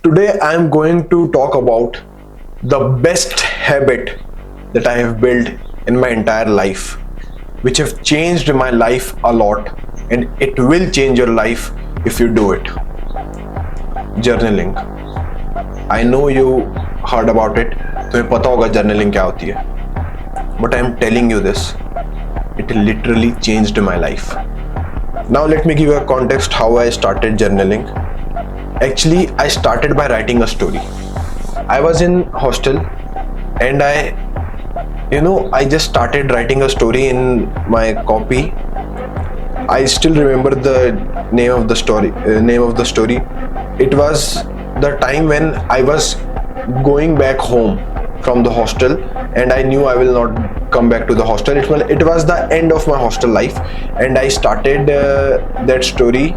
Today I am going to talk about the best habit that I have built in my entire life, which have changed my life a lot, and it will change your life if you do it. Journaling. I know you heard about it. तुम्हें पता होगा journaling क्या होती है. But I am telling you this. It literally changed my life. Now let me give you a context how I started journaling. Actually, I started by writing a story. I was in hostel and I just started writing a story in my copy. I still remember the name of the story. It was the time when I was going back home from the hostel and I knew I will not come back to the hostel. It was the end of my hostel life and I started that story.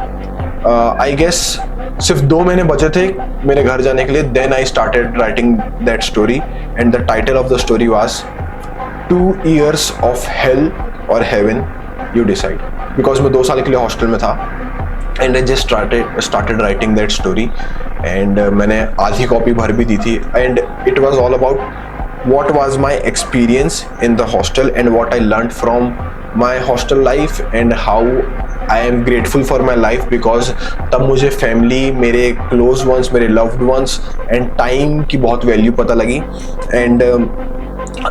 I guess सिर्फ 2 महीने बचे थे मेरे घर जाने के लिए. Then I started writing that story and the title of the story was 2 years of hell or heaven, you decide. Because मैं 2 साल के लिए हॉस्टल में था and I just started writing that story and मैंने आधी कॉपी भर भी दी थी and it was all about what was my experience in the hostel and what I learned from my hostel life and how I am grateful for my life because तब मुझे family, मेरे close ones, मेरे loved ones and time की बहुत value पता लगी. And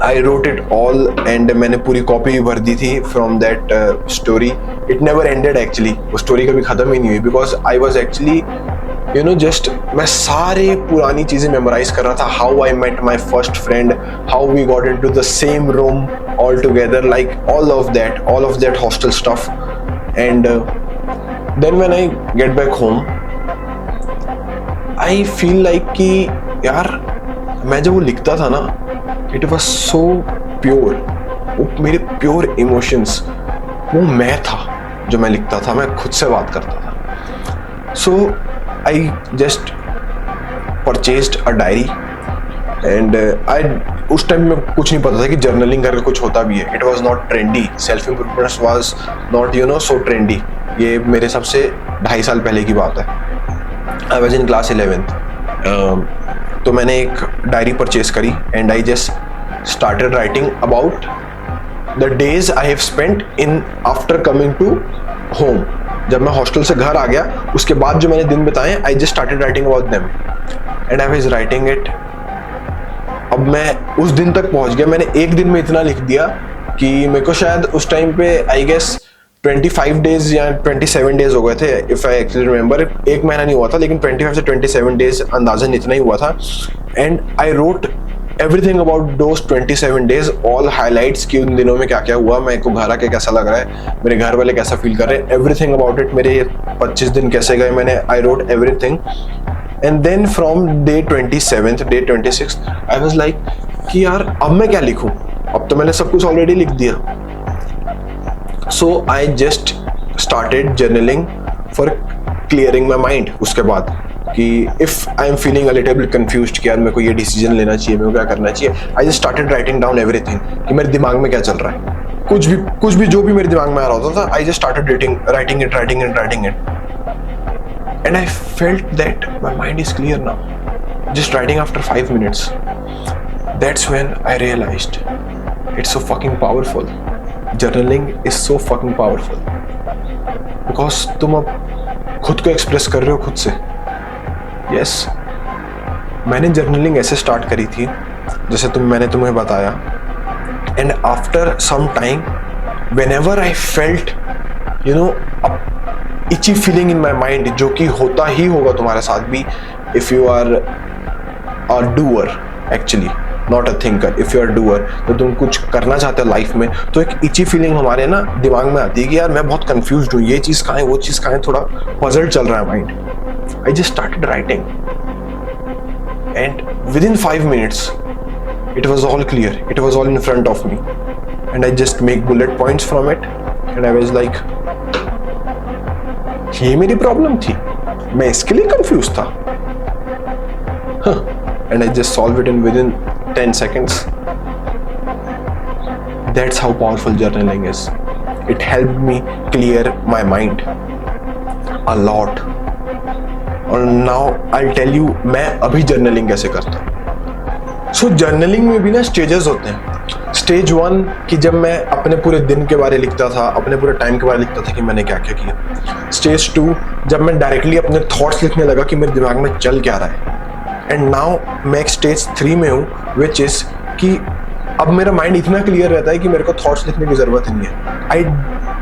I wrote it all and मैंने पूरी कॉपी भी भर दी थी from that story. It never ended actually. वो स्टोरी कभी ख़त्म ही नहीं हुई because I was actually just मैं सारे पुरानी चीज़ें मेमोराइज कर रहा था. How I met my first friend, how we got into the same room all together, like all of that hostel stuff. And then when I get back home, I feel like कि यार मैं जब वो लिखता था ना, it was so pure. वो मेरे pure emotions, वो मैं था जो मैं लिखता था, मैं खुद से बात करता था. So I just purchased a diary and उस टाइम में कुछ नहीं पता था कि जर्नलिंग करके कुछ होता भी है. It was not trendy. Self improvement was not so trendy. ये मेरे सबसे 2.5 साल पहले की बात है. I was in class 11th. तो मैंने एक डायरी परचेज करी and I just started writing about the days I have spent in after coming to home. जब मैं हॉस्टल से घर आ गया उसके बाद जो मैंने दिन बिताए, आई just started writing about them and I was writing it. अब मैं उस दिन तक पहुंच गया. मैंने एक दिन में इतना लिख दिया कि मेरे को शायद उस टाइम पे आई गेस 25 डेज या 27 डेज हो गए थे, इफ आई एक्चुअली रिमेंबर. 1 महीना नहीं हुआ था लेकिन 25 से 27 डेज अंदाजन इतना ही हुआ था. And I road everything about those 27 days, all highlights कि उन दिनों में क्या क्या हुआ, मेरे को घर आके कैसा लग रहा है, मेरे घर वाले कैसा फील कर रहे हैं, एवरीथिंग अबाउट इट. मेरे 25 दिन कैसे गए, मैंने I wrote everything. And then from day 27th, day 26th, I was like कि यार अब मैं क्या लिखूं, अब तो मैंने सब कुछ ऑलरेडी लिख दिया. So I just started journaling for clearing my mind. उसके बाद कि if I am feeling a little bit confused कि यार मेरे को ये डिसीजन लेना चाहिए, मेरे को क्या करना चाहिए, I just started writing down everything कि मेरे दिमाग में क्या चल रहा है. कुछ भी जो भी मेरे दिमाग में आ रहा होता था, I just started writing it. And I felt that my mind is clear now. Just writing after 5 minutes. That's when I realized it's so fucking powerful. Journaling is so fucking powerful. Because तुम अब खुद को express कर रहे हो खुद से. Yes. मैंने जर्नलिंग ऐसे स्टार्ट करी थी जैसे मैंने तुम्हें बताया. And after some time, whenever I felt, a itchy feeling in my mind, जो कि होता ही होगा तुम्हारे साथ भी if you are a doer, actually not a thinker. If you are doer, तो तुम कुछ करना चाहते हो लाइफ में, तो एक इची फीलिंग हमारे ना दिमाग में आती है कि यार मैं बहुत कंफ्यूज हूँ, ये चीज़ कहाँ है, वो चीज़ कहाँ है, थोड़ा पजल चल रहा है mind. I just started writing and with in 5 minutes it was all clear, it was all in front of me and I just make bullet points from it and I was like ये मेरी problem थी, मैं इसके लिए confuse था. And I just solve it in within 10 seconds. That's how powerful journaling is. It helped me clear my mind a lot. और now I tell you मैं अभी जर्नलिंग कैसे करता हूँ। सो जर्नलिंग में भी ना स्टेजेस होते हैं। स्टेज 1 कि जब मैं अपने पूरे दिन के बारे में लिखता था, अपने पूरे टाइम के बारे में लिखता था कि मैंने क्या क्या किया। स्टेज 2 जब मैं डायरेक्टली अपने थॉट्स लिखने लगा कि मेरे दिमाग में चल क्या रहा है। एंड नाउ मैं एक स्टेज 3 में हूँ विच इज कि अब मेरा माइंड इतना क्लियर रहता है कि मेरे को थॉट्स लिखने की जरूरत ही नहीं है। I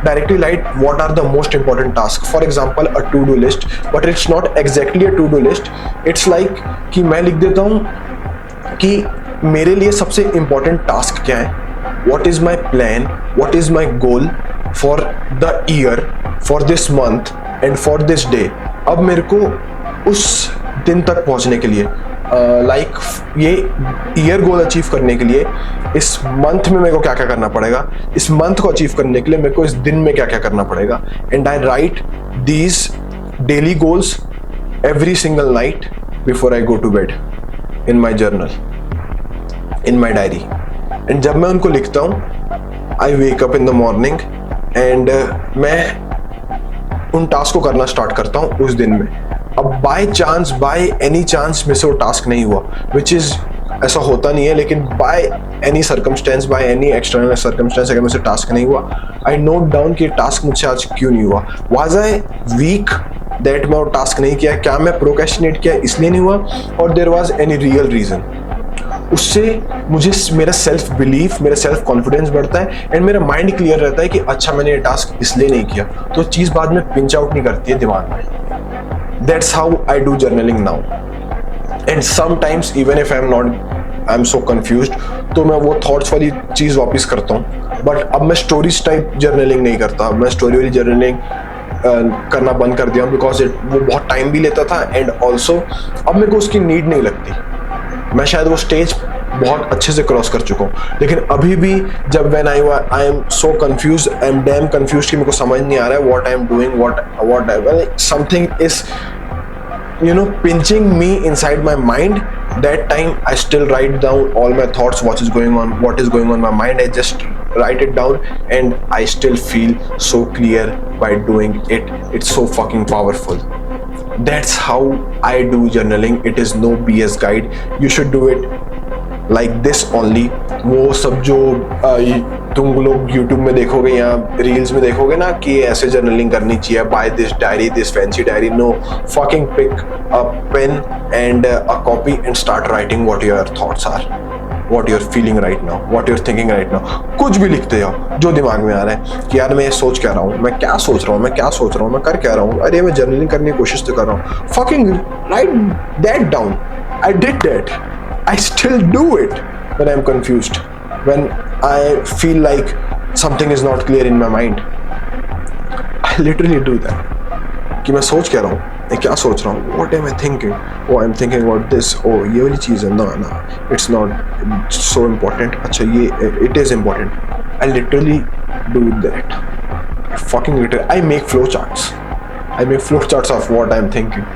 directly write what are the most important task, for example a to do list, but it's not exactly a to do list. It's like कि मैं लिख देता हूँ कि मेरे लिए सबसे इंपॉर्टेंट टास्क क्या है, what is my plan, what is my goal for the year, for this month and for this day। अब मेरे को उस दिन तक पहुंचने के लिए ये ईयर गोल अचीव करने के लिए इस मंथ में मेरे को क्या क्या करना पड़ेगा, इस मंथ को अचीव करने के लिए मेरे को इस दिन में क्या क्या करना पड़ेगा। And I write these daily goals every single night before I go to bed in my journal, in my diary. And जब मैं उनको लिखता हूँ I wake up in the morning and मैं उन टास्क को करना स्टार्ट करता हूँ उस दिन में। अब by chance, by any chance में से वो टास्क नहीं हुआ, विच इज ऐसा होता नहीं है, लेकिन by any circumstance, by any external circumstance अगर मुझसे टास्क नहीं हुआ, आई नोट डाउन कि टास्क मुझसे आज क्यों नहीं हुआ। वाज आई वीक दैट मैं वो टास्क नहीं किया, क्या मैं प्रोक्रेस्टिनेट किया इसलिए नहीं हुआ, और there was any real reason. उससे मुझे मेरा सेल्फ बिलीफ, मेरा सेल्फ कॉन्फिडेंस बढ़ता है एंड मेरा माइंड क्लियर रहता है कि अच्छा मैंने ये टास्क इसलिए नहीं किया, तो चीज़ बाद में पिंच आउट नहीं करती है दिमाग में। That's how I do journaling now. And sometimes even if I am so confused, तो मैं वो थॉट्स वाली चीज़ वापस करता हूँ। बट अब मैं स्टोरीज टाइप जर्नलिंग नहीं करता, मैं स्टोरी वाली जर्नलिंग करना बंद कर दिया बिकॉज वो बहुत टाइम भी लेता था एंड ऑल्सो अब मेरे को उसकी नीड नहीं लगती। मैं शायद वो स्टेज बहुत अच्छे से क्रॉस कर चुका हूँ, लेकिन अभी भी जब when I am so confuse, I am damn confuse कि मेरे को समझ नहीं आ रहा है what I am doing, what something is pinching me inside my mind, that time I still write down all my thoughts, what is going on in my mind. I just write it down and I still feel so clear by doing it. It's so fucking powerful. That's how I do journaling. It is no BS guide. You should do it like this only. वो सब जो तुम लोग YouTube में देखोगे या reels में देखोगे ना कि ऐसे जर्नलिंग करनी चाहिए, by this diary, this fancy diary, no, fucking pick a pen and a copy and start writing what your thoughts are, what you're feeling right now, what you're thinking right now. कुछ भी लिखते जाओ जो दिमाग में आ रहा है कि यार मैं सोच क्या रहा हूँ, मैं क्या सोच रहा हूँ, मैं क्या सोच रहा हूँ, मैं कर क्या रहा हूँ, अरे मैं जर्नलिंग करने की कोशिश तो कर रहा हूँ। Fucking write that down. I did that. I still do it when I'm confused, when I feel like something is not clear in my mind. I literally do that. कि मैं सोच क्या रहा हूँ, मैं क्या सोच रहा हूँ, what am I thinking? Oh, I'm thinking about this. Oh, ये वाली चीज़ है, ना, it's not so important. अच्छा ये, it is important. I literally do that. I make flowcharts. I make flowcharts of what I'm thinking.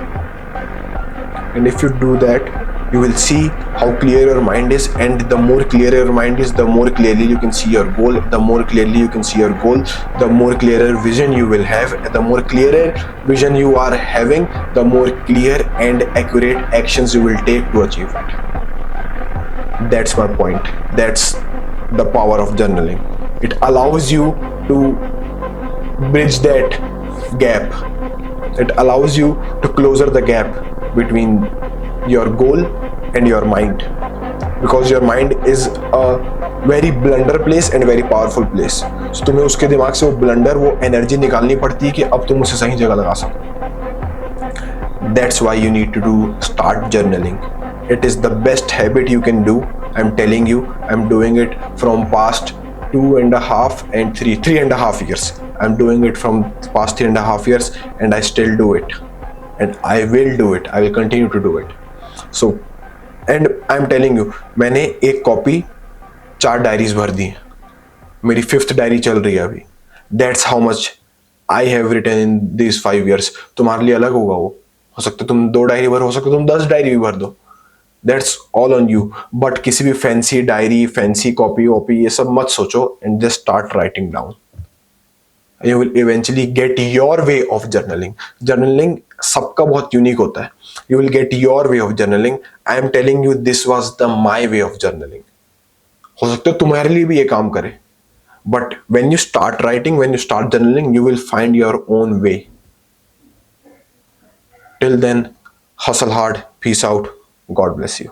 And if you do that, you will see how clear your mind is, and the more clear your mind is, the more clearly you can see your goal. The more clearly you can see your goal, the more clearer vision you will have. The more clearer vision you are having, the more clear and accurate actions you will take to achieve it. That's my point. That's the power of journaling. It allows you to bridge that gap. It allows you to closer the gap between your goal and your mind, because your mind is a very blunder place and very powerful place. So तुम्हें उसके दिमाग से वो blunder, वो energy निकालनी पड़ती है कि अब तुम उसे सही जगह लगा सको। That's why you need to start journaling. It is the best habit you can do. I'm telling you, I'm doing it from past 2.5 and 3.5 years. I'm doing it from past 3.5 years and I still do it. And I will do it. I will continue to do it. So, and I'm telling you, मैंने एक copy 4 diaries भर दी, मेरी 5th diary चल रही है अभी। That's how much I have written in these 5 years. तुम्हारे लिए अलग होगा, वो हो सकता है तुम 2 डायरी भर, हो सकता है तुम 10 डायरी भी भर दो। That's all on you. But किसी भी फैंसी डायरी, फैंसी कॉपी वॉपी ये सब मत सोचो, and just start writing down. You will eventually get your way of journaling. Journaling सबका बहुत यूनिक होता है. You will get your way of journaling. I am telling you this was the my way of journaling. हो सकता है तुम्हारे लिए भी ये काम करे, but when you start writing, when you start journaling, you will find your own way. Till then, hustle hard. Peace out. God bless you.